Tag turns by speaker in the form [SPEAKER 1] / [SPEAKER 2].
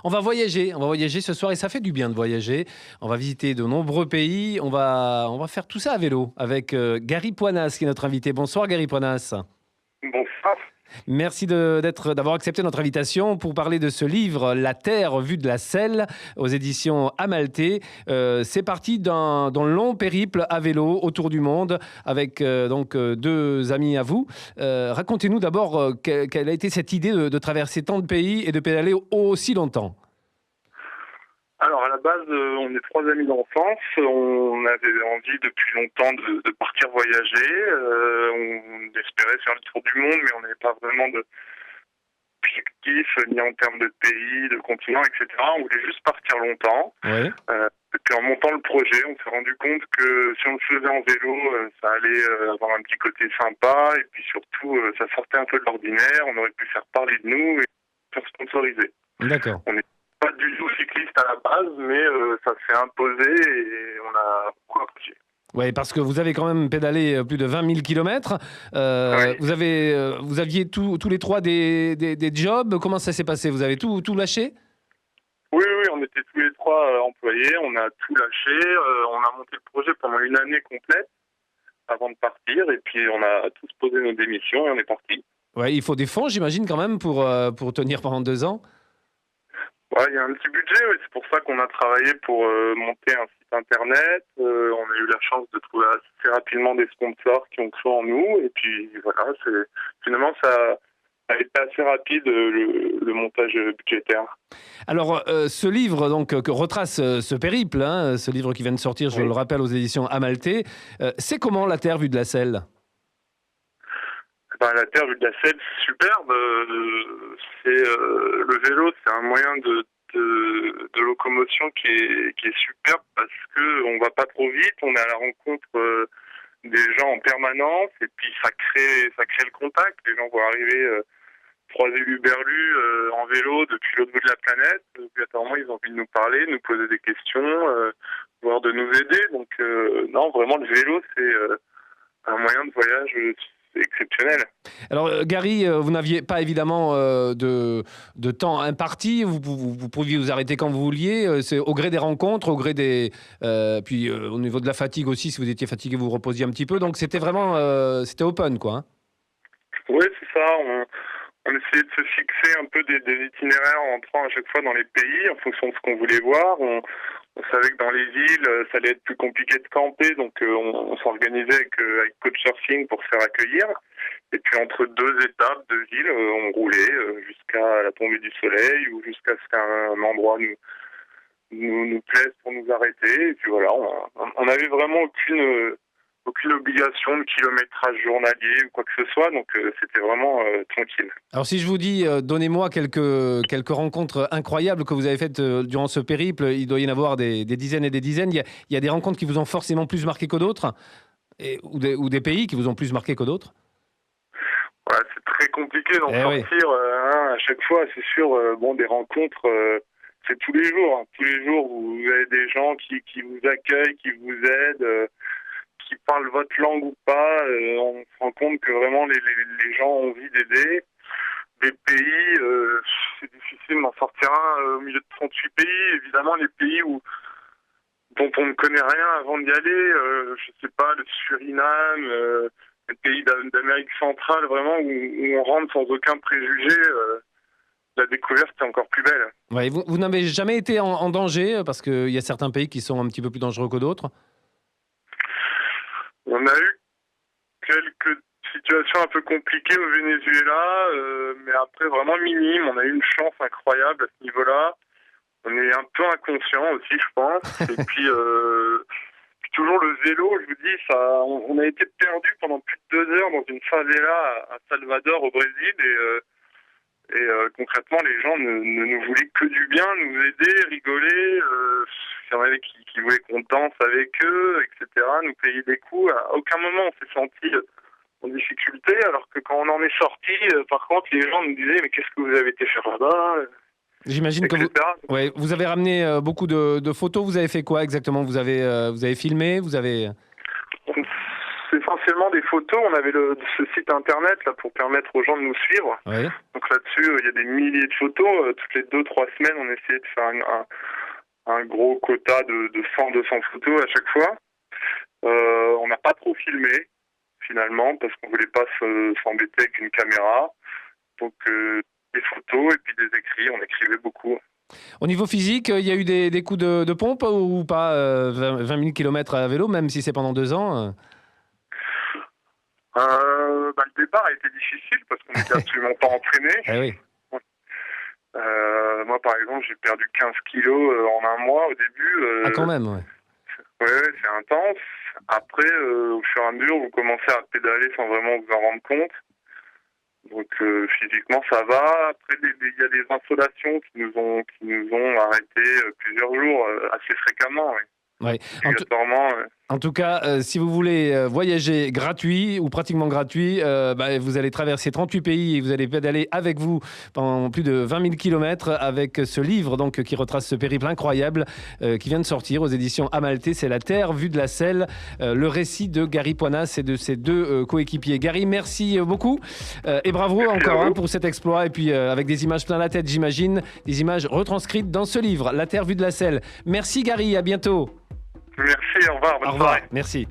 [SPEAKER 1] On va voyager ce soir et ça fait du bien de voyager. On va visiter de nombreux pays. On va faire tout ça à vélo avec Gary Poinas qui est notre invité. Bonsoir Gary Poinas.
[SPEAKER 2] Bonsoir.
[SPEAKER 1] Merci d'avoir accepté notre invitation pour parler de ce livre La Terre vue de la Selle aux éditions Amalthée. C'est parti d'un long périple à vélo autour du monde avec deux amis à vous. Racontez-nous d'abord quelle a été cette idée de traverser tant de pays et de pédaler aussi longtemps.
[SPEAKER 2] Alors à la base, on est trois amis d'enfance. On avait envie depuis longtemps de partir voyager. On espérait faire le tour du monde, mais on n'avait pas vraiment d'objectif, ni en termes de pays, de continent, etc. On voulait juste partir longtemps.
[SPEAKER 1] Oui.
[SPEAKER 2] Et puis en montant le projet, on s'est rendu compte que si on le faisait en vélo, ça allait avoir un petit côté sympa. Et puis surtout, ça sortait un peu de l'ordinaire. On aurait pu faire parler de nous et faire sponsoriser.
[SPEAKER 1] D'accord.
[SPEAKER 2] On n'est pas du tout cycliste à la base, mais ça s'est imposé et on a beaucoup apprécié.
[SPEAKER 1] Oui, parce que vous avez quand même pédalé plus de 20 000 kilomètres.
[SPEAKER 2] Ouais.
[SPEAKER 1] Vous aviez tous les trois des jobs. Comment ça s'est passé? Vous avez tout lâché?
[SPEAKER 2] Oui, on était tous les trois employés, on a tout lâché, on a monté le projet pendant une année complète avant de partir, et puis on a tous posé nos démissions et on est parti.
[SPEAKER 1] Ouais, il faut des fonds, j'imagine, quand même, pour tenir pendant 2 ans.
[SPEAKER 2] Ouais, il y a un petit budget, oui. C'est pour ça qu'on a travaillé pour monter un site internet. On a eu la chance de trouver assez rapidement des sponsors qui ont cru en nous. Et puis voilà, finalement ça a été assez rapide le montage budgétaire.
[SPEAKER 1] Alors, ce livre que retrace ce périple, hein, ce livre qui vient de sortir, je
[SPEAKER 2] Oui.
[SPEAKER 1] le rappelle, aux éditions Amalthée, c'est comment la Terre vue de la Selle?
[SPEAKER 2] La Terre vue de la Selle, c'est superbe. Le vélo, c'est un moyen de locomotion qui est superbe parce que on va pas trop vite, on est à la rencontre des gens en permanence et puis ça crée le contact. Les gens vont arriver croiser l'Uberlu en vélo depuis l'autre bout de la planète. Obligatoirement, ils ont envie de nous parler, de nous poser des questions, voire de nous aider. Donc non, vraiment, le vélo, c'est un moyen de voyage exceptionnel.
[SPEAKER 1] Alors, Gary, vous n'aviez pas évidemment de temps imparti. Vous pouviez vous arrêter quand vous vouliez. C'est au gré des rencontres, au gré des. Puis au niveau de la fatigue aussi, si vous étiez fatigué, vous reposiez un petit peu. Donc, c'était vraiment. C'était open, quoi. Hein.
[SPEAKER 2] Oui, c'est ça. On essayait de se fixer un peu des itinéraires en entrant à chaque fois dans les pays en fonction de ce qu'on voulait voir. On savait que dans les villes, ça allait être plus compliqué de camper, donc on s'organisait avec Couchsurfing pour se faire accueillir. Et puis entre deux étapes de ville, on roulait jusqu'à la tombée du soleil ou jusqu'à ce qu'un endroit nous plaise pour nous arrêter. Et puis voilà, on n'avait vraiment aucune obligation de kilométrage journalier ou quoi que ce soit, donc c'était vraiment tranquille.
[SPEAKER 1] Alors, si je vous dis, donnez-moi quelques rencontres incroyables que vous avez faites durant ce périple, il doit y en avoir des dizaines et des dizaines. Il y a des rencontres qui vous ont forcément plus marqué que d'autres, ou des pays qui vous ont plus marqué que d'autres?
[SPEAKER 2] Voilà, c'est très compliqué d'en
[SPEAKER 1] Oui.
[SPEAKER 2] sortir à chaque fois, c'est sûr. Des rencontres, c'est tous les jours. Hein. Tous les jours, vous avez des gens qui vous accueillent, qui vous aident, qui parlent votre langue ou pas. On se rend compte que vraiment les gens ont envie d'aider. Des pays, c'est difficile d'en sortir un au milieu de 38 pays. Évidemment, les pays dont on ne connaît rien avant d'y aller, je sais pas, le Suriname, les pays d'Amérique centrale, vraiment, où on rentre sans aucun préjugé, la découverte est encore plus belle.
[SPEAKER 1] Ouais, vous n'avez jamais été en danger, parce qu'il y a certains pays qui sont un petit peu plus dangereux que d'autres?
[SPEAKER 2] On a eu quelques situations un peu compliquées au Venezuela, mais après vraiment minime. On a eu une chance incroyable à ce niveau-là. On est un peu inconscient aussi, je pense. Et puis toujours le vélo, je vous dis, on a été perdu pendant plus de 2 heures dans une favela à Salvador au Brésil et concrètement les gens ne nous voulaient que du bien, nous aider, rigoler. Il y en avait qui voulaient qu'on danse avec eux, etc. Nous payer des coups. À aucun moment on s'est senti en difficulté, alors que quand on en est sorti, par contre les gens nous disaient mais qu'est-ce que vous avez été faire là-bas,
[SPEAKER 1] J'imagine que vous avez ramené beaucoup de photos. Vous avez fait quoi exactement? Vous avez filmé?
[SPEAKER 2] C'est essentiellement des photos. On avait ce site internet là pour permettre aux gens de nous suivre.
[SPEAKER 1] Oui.
[SPEAKER 2] Donc là-dessus, il y a des milliers de photos. Toutes les 2-3 semaines, on essayait de faire un gros quota de 100-200 photos à chaque fois. On n'a pas trop filmé, finalement, parce qu'on voulait pas s'embêter avec une caméra. Donc, des photos et puis des écrits. On écrivait beaucoup.
[SPEAKER 1] Au niveau physique, il y a eu des coups de pompe ou pas 20 000 km à vélo, même si c'est pendant 2 ans
[SPEAKER 2] Le départ a été difficile parce qu'on n'était absolument pas entraîné.
[SPEAKER 1] Eh oui.
[SPEAKER 2] Moi, par exemple, j'ai perdu 15 kilos en un mois au début.
[SPEAKER 1] Ah, quand même, ouais.
[SPEAKER 2] Ouais, c'est intense. Après, au fur et à mesure, vous commencez à pédaler sans vraiment vous en rendre compte. Donc, physiquement, ça va. Après, il y a des insolations qui nous ont arrêtés plusieurs jours, assez fréquemment. Oui.
[SPEAKER 1] Ouais.
[SPEAKER 2] Obligatoirement.
[SPEAKER 1] En tout cas, si vous voulez voyager gratuit ou pratiquement gratuit, vous allez traverser 38 pays et vous allez pédaler avec vous pendant plus de 20 000 km avec ce livre donc, qui retrace ce périple incroyable qui vient de sortir aux éditions Amalthée. C'est La Terre vue de la Selle, le récit de Gary Poinas et de ses 2 coéquipiers. Gary, merci beaucoup et bravo encore pour cet exploit. Et puis avec des images plein la tête, j'imagine, des images retranscrites dans ce livre, La Terre vue de la Selle. Merci Gary, à bientôt.
[SPEAKER 2] Merci, au revoir. Bonne soirée.
[SPEAKER 1] Merci.